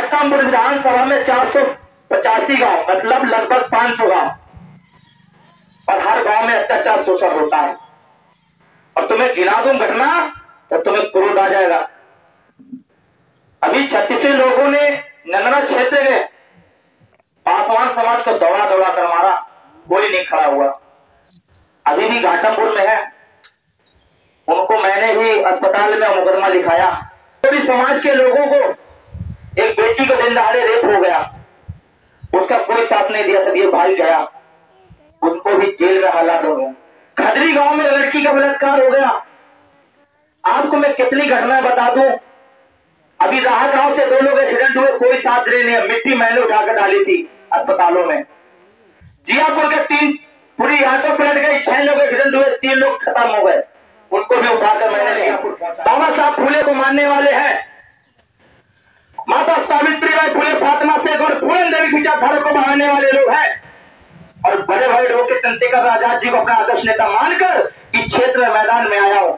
घाटमपुर विधानसभा में 485 गांव मतलब लगभग 500 गांव और हर गांव में अत्याचार शोषण होता है। और तुम्हें गिना दूं घटना तो तुम्हें क्रोध आ जाएगा। अभी 36 लोगों ने नंदना क्षेत्र के पासवान समाज को दौड़ा दौड़ा कर मारा, कोई नहीं खड़ा हुआ। अभी भी घाटमपुर में है, उनको मैंने ही अस्पताल में मुकदमा लिखाया। पूरी समाज के लोगों को एक बेटी को दिन दहाड़े रेप हो गया, उसका कोई साथ नहीं दिया, तब ये भाई गया, उनको भी जेल में हालात हो गया। खदरी गांव में लड़की का बलात्कार हो गया। आपको मैं कितनी घटनाएं बता दूं। अभी राह गांव से 2 लोग एक्सीडेंट हुए, कोई साथ नहीं, मिट्टी मैंने उठाकर डाली थी अस्पतालों में। जियापुर के 3 पूरी ऑटो पलट गई, 6 लोग एक्सीडेंट हुए, 3 लोग खत्म हो गए, उनको भी उठाकर मैंने जियापुर पहुंचा। बाबा साहब फूले को मानने वाले हैं, माता सावित्रीबाई फूले, फातिमा शेख और फूलन देवी विचारधारा को बढ़ाने वाले लोग हैं। और बड़े बड़े लोग के चंद्रशेखर आजाद जी को अपना आदर्श नेता मानकर इस क्षेत्र में मैदान में आया हूं।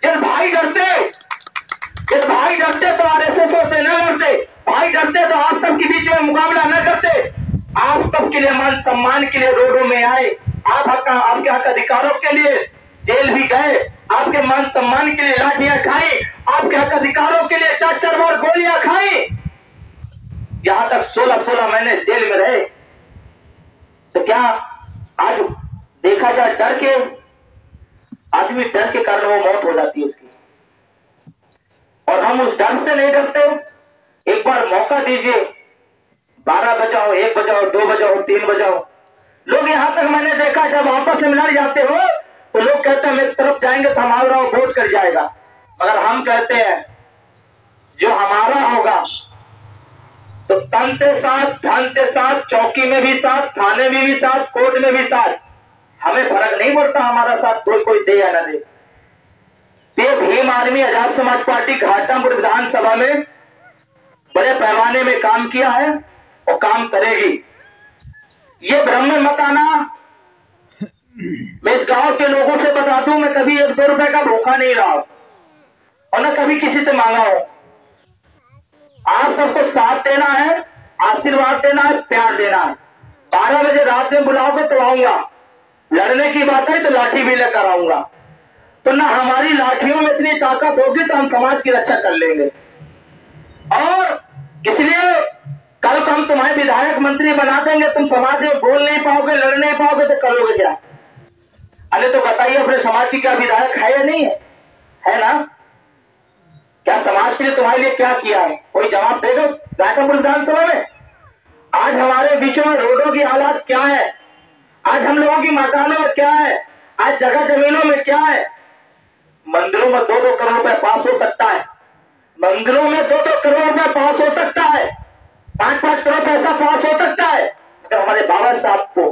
यदि भाई डरते तो आरएसएस से न लड़ते, भाई डरते तो आप सबके बीच में मुकाबला न करते। आप सबके लिए मान सम्मान के लिए रोडों में आए, आपके हक अधिकारों के लिए जेल भी गए, आपके मान सम्मान के लिए लाठियां खाई, आपके हक अधिकारों के लिए 4-4 बार गोलियां खाई, यहां तक 16 महीने जेल में रहे। तो क्या आज देखा जाए डर के, आदमी डर के कारण वो मौत हो जाती है उसकी, और हम उस डर से नहीं डरते। एक बार मौका दीजिए, 12 बजाओ, 1 बजाओ, 2 बजाओ, 3 बजाओ। लोग यहां तक मैंने देखा जब आपस में लड़ जाते हो तो लोग कहते हैं मेरी तरफ जाएंगे तो हमारा वोट कर जाएगा, मगर हम कहते हैं जो हमारा होगा तो तन से साथ, धन से साथ, चौकी में भी साथ, थाने में भी साथ, कोर्ट में भी साथ, हमें फर्क नहीं पड़ता हमारा साथ कोई दे या ना दे। ये भीम आर्मी आजाद समाज पार्टी घाटमपुर विधानसभा में बड़े पैमाने में काम किया है और काम करेगी। ये भ्रम में मत आना। मैं इस गांव के लोगों से बता दूं, मैं कभी 1-2 रुपए का भूखा नहीं रहा और न कभी किसी से मांगा हो। आप सबको साथ देना है, आशीर्वाद देना है, प्यार देना है। 12 बजे रात में बुलाओगे तो आऊंगा, लड़ने की बात है तो लाठी भी लेकर आऊंगा। तो ना हमारी लाठियों में इतनी ताकत होगी तो हम समाज की रक्षा कर लेंगे। और इसलिए कल को हम तुम्हारे विधायक मंत्री बना देंगे, तुम समाज में बोल नहीं पाओगे, लड़ नहीं पाओगे तो करोगे क्या? अरे तो बताइए अपने समाज की क्या विधायक है या नहीं है ना? क्या समाज के लिए तुम्हारे लिए क्या किया है? कोई जवाब देगा घाटमपुर विधानसभा में? आज हमारे बीचों में रोडों की हालात क्या है, आज हम लोगों की मकानों में क्या है, आज जगह जमीनों में क्या है। मंदिरों में 2-2 करोड़ रुपए पास हो सकता है, मंदिरों में 2-2 करोड़ रुपए पास हो सकता है, 5-5 करोड़ पैसा पास हो सकता है, तो हमारे बाबा साहब को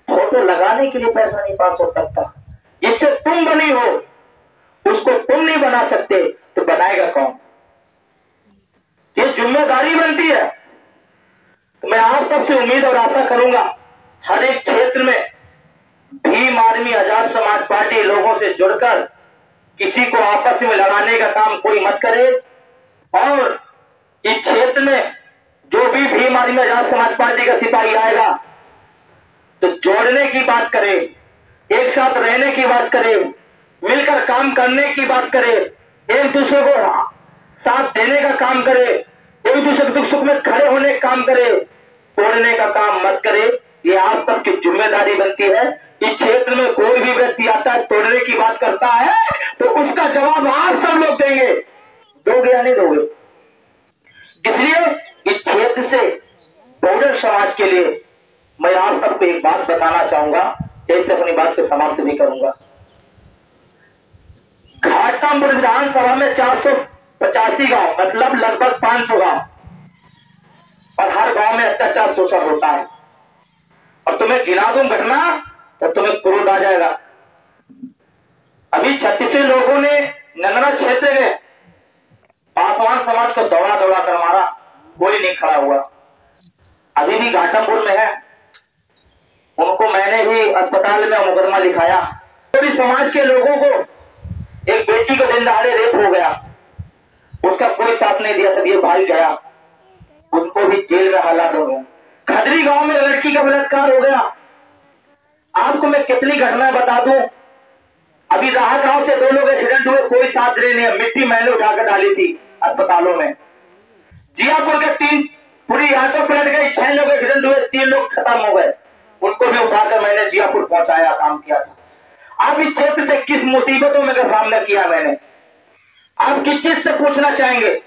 फोटो लगाने के लिए पैसा नहीं पास हो सकता। जिससे तुम बनी हो उसको तुम नहीं बना सकते तो बनाएगा कौन? ये जिम्मेदारी बनती है। तो मैं आप सबसे उम्मीद और आशा करूंगा हर एक क्षेत्र में भीम आर्मी आजाद समाज पार्टी लोगों से जुड़कर किसी को आपस में लड़ाने का काम कोई मत करे। और इस क्षेत्र में जो भी भीम आर्मी आजाद समाज पार्टी का सिपाही आएगा तो जोड़ने की बात करे, एक साथ रहने की बात करे, मिलकर काम करने की बात करे, एक दूसरे को साथ देने का काम करे, एक दूसरे के दुख सुख में खड़े होने का काम करे, तोड़ने का काम मत करे। ये आप सबकी जिम्मेदारी बनती है। इस क्षेत्र में कोई भी व्यक्ति आता है तोड़ने की बात करता है तो उसका जवाब आप सब लोग देंगे, दोगे या नहीं दोगे? इसलिए इस क्षेत्र से बहुजन समाज के लिए मैं आप सबको एक बात बताना चाहूंगा, जैसे अपनी बात को समाप्त भी करूंगा। घाटमपुर विधानसभा में 485 गांव मतलब लगभग 500 गांव और हर गांव में अत्याचार शोषण होता है। और तुम्हें गिना दूं घटना तो तुम्हें क्रोध आ जाएगा। अभी 36 लोगों ने नंदना क्षेत्र के पासवान समाज को दौड़ा दौड़ा कर मारा, कोई नहीं खड़ा हुआ। अभी भी घाटमपुर में है, उनको मैंने ही अस्पताल में मुकदमा लिखाया। पूरी समाज के लोगों को एक बेटी को दिन दहाड़े रेप हो गया, उसका कोई साथ नहीं दिया, तब ये भाई गया, उनको भी जेल में हला दूंगा। खदरी गांव में लड़की का बलात्कार हो गया। आपको मैं कितनी घटनाएं बता दूं। अभी राह गांव से 2 लोग एक्सीडेंट हुए, कोई साथ नहीं है, मिट्टी मैंने उठाकर डाली थी अस्पतालों में। जियापुर के 3 पूरी ऑटो पलट गई, 6 लोग एक्सीडेंट हुए, 3 लोग खत्म हो गए, उनको भी उठाकर मैंने जियापुर पहुंचाया, काम किया था। आप इस क्षेत्र से किस मुसीबतों में का सामना किया मैंने, आप किस चीज से पूछना चाहेंगे।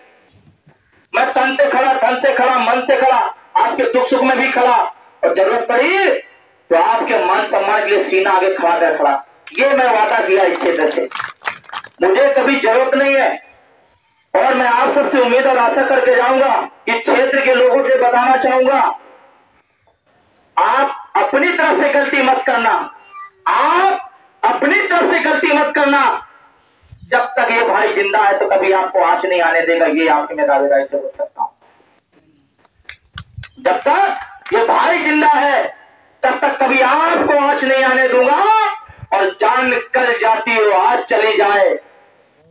मैं तन से खड़ा, धन से खड़ा, मन से खड़ा, आपके दुख सुख में भी खड़ा, और जरूरत पड़ी तो आपके मान सम्मान के लिए सीना आगे खड़ा कर खड़ा। ये मैं वादा किया इस क्षेत्र से, मुझे कभी जरूरत नहीं है। और मैं आप सबसे उम्मीद और आशा करके जाऊंगा, इस क्षेत्र के लोगों से बताना चाहूंगा, आप अपनी तरफ से गलती मत करना, आप अपनी तरफ से गलती मत करना। जब तक ये भाई जिंदा है तो कभी आपको आंच नहीं आने देगा, ये आपके मैं दावेदारी से बोल सकता हूं। जब तक ये भाई जिंदा है तब तक कभी आपको आंच नहीं आने दूंगा। और जान निकल जाती हो, आज चली जाए,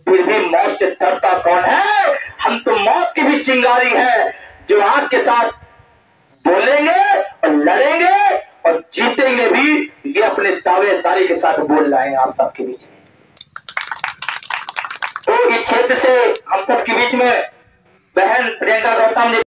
फिर भी मौत से डरता कौन है। हम तो मौत की भी चिंगारी है, जो आग के साथ बोलेंगे और लड़ेंगे और जीतेंगे भी। ये अपने दावेदारी के साथ बोल रहे हैं आप सबके बीच में। तो इस क्षेत्र से हम सबके बीच में बहन प्रियंका गौतम ने